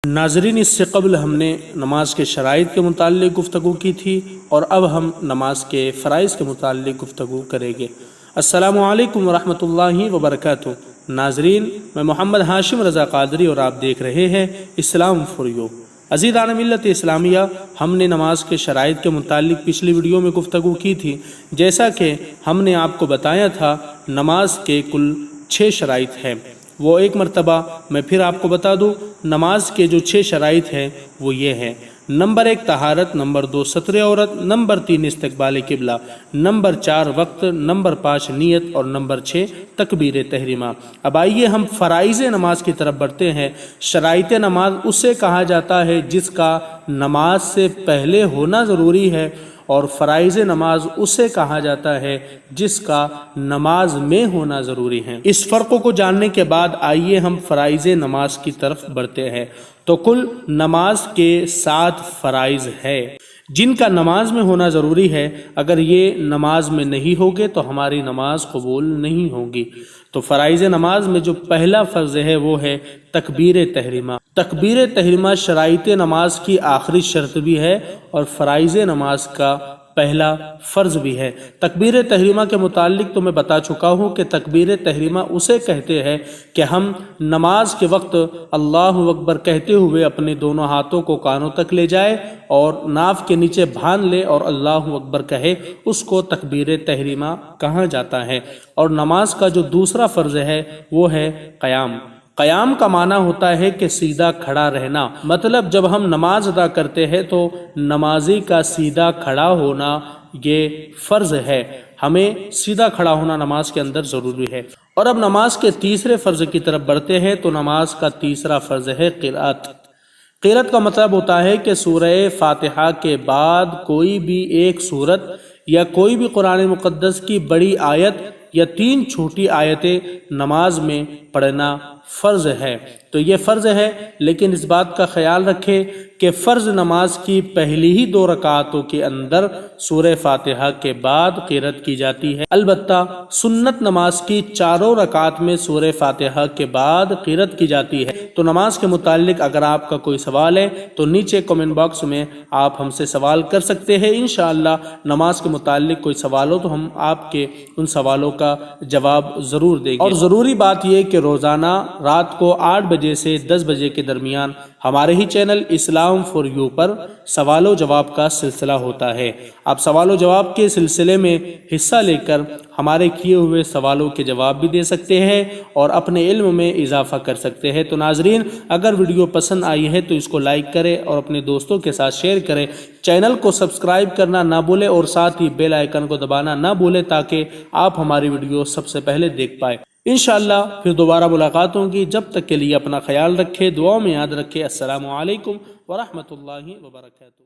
ناظرین، اس سے قبل ہم نے نماز کے شرائط کے متعلق گفتگو کی تھی اور اب ہم نماز کے فرائض کے متعلق گفتگو کریں گے۔ السلام علیکم ورحمۃ اللہ وبرکاتہ۔ ناظرین، میں محمد ہاشم رضا قادری اور آپ دیکھ رہے ہیں اسلام فار یو۔ عزیزان ملت اسلامیہ، ہم نے نماز کے شرائط کے متعلق پچھلی ویڈیو میں گفتگو کی تھی۔ جیسا کہ ہم نے آپ کو بتایا تھا، نماز کے کل 6 شرائط ہیں۔ وہ ایک مرتبہ میں پھر آپ کو بتا دوں، نماز کے جو 6 شرائط ہیں وہ یہ ہیں: نمبر 1 طہارت، نمبر 2 ستر عورت، نمبر 3 استقبال قبلہ، نمبر 4 وقت، نمبر 5 نیت اور نمبر 6 تکبیر تحریمہ۔ اب آئیے ہم فرائض نماز کی طرف بڑھتے ہیں۔ شرائط نماز اسے کہا جاتا ہے جس کا نماز سے پہلے ہونا ضروری ہے، اور فرائض نماز اسے کہا جاتا ہے جس کا نماز میں ہونا ضروری ہے۔ اس فرق کو جاننے کے بعد آئیے ہم فرائض نماز کی طرف بڑھتے ہیں۔ تو کل نماز کے 7 فرائض ہے جن کا نماز میں ہونا ضروری ہے۔ اگر یہ نماز میں نہیں ہوگے تو ہماری نماز قبول نہیں ہوگی۔ تو فرائض نماز میں جو پہلا فرض ہے وہ ہے تکبیر تحریمہ۔ تکبیر تحریمہ شرائط نماز کی آخری شرط بھی ہے اور فرائض نماز کا پہلا فرض بھی ہے۔ تکبیر تحریمہ کے متعلق تو میں بتا چکا ہوں کہ تکبیر تحریمہ اسے کہتے ہیں کہ ہم نماز کے وقت اللہ اکبر کہتے ہوئے اپنے دونوں ہاتھوں کو کانوں تک لے جائے اور ناف کے نیچے باندھ لے اور اللہ اکبر کہے، اس کو تکبیر تحریمہ کہا جاتا ہے۔ اور نماز کا جو دوسرا فرض ہے وہ ہے قیام۔ قیام کا معنی ہوتا ہے کہ سیدھا کھڑا رہنا۔ مطلب جب ہم نماز ادا کرتے ہیں تو نمازی کا سیدھا کھڑا ہونا یہ فرض ہے۔ ہمیں سیدھا کھڑا ہونا نماز کے اندر ضروری ہے۔ اور اب نماز کے تیسرے فرض کی طرف بڑھتے ہیں۔ تو نماز کا تیسرا فرض ہے قرأت۔ قرأت کا مطلب ہوتا ہے کہ سورہ فاتحہ کے بعد کوئی بھی ایک سورت یا کوئی بھی قرآن مقدس کی بڑی آیت یا 3 چھوٹی آیتیں نماز میں پڑھنا فرض ہے۔ تو یہ فرض ہے، لیکن اس بات کا خیال رکھیں کہ فرض نماز کی پہلی ہی 2 رکعتوں کے اندر سورہ فاتحہ کے بعد قرأت کی جاتی ہے۔ البتہ سنت نماز کی 4 رکعات میں سورہ فاتحہ کے بعد قرأت کی جاتی ہے۔ تو نماز کے متعلق اگر آپ کا کوئی سوال ہے تو نیچے کمنٹ باکس میں آپ ہم سے سوال کر سکتے ہیں۔ انشاءاللہ نماز کے متعلق کوئی سوال ہو تو ہم آپ کے ان سوالوں کا جواب ضرور دیں گے۔ اور ضروری بات یہ کہ روزانہ رات کو 8 بجے سے 10 بجے کے درمیان ہمارے ہی چینل اسلام فار یو پر سوال و جواب کا سلسلہ ہوتا ہے۔ آپ سوال و جواب کے سلسلے میں حصہ لے کر ہمارے کیے ہوئے سوالوں کے جواب بھی دے سکتے ہیں اور اپنے علم میں اضافہ کر سکتے ہیں۔ تو ناظرین، اگر ویڈیو پسند آئی ہے تو اس کو لائک کریں اور اپنے دوستوں کے ساتھ شیئر کریں۔ چینل کو سبسکرائب کرنا نہ بھولیں اور ساتھ ہی بیل آئیکن کو دبانا نہ بھولیں تاکہ آپ ہماری ویڈیو سب سے پہلے دیکھ پائیں۔ انشاءاللہ پھر دوبارہ ملاقات ہوگی۔ جب تک کے لیے اپنا خیال رکھیں، دعاؤں میں یاد رکھیں۔ السلام علیکم ورحمۃ اللہ وبرکاتہ۔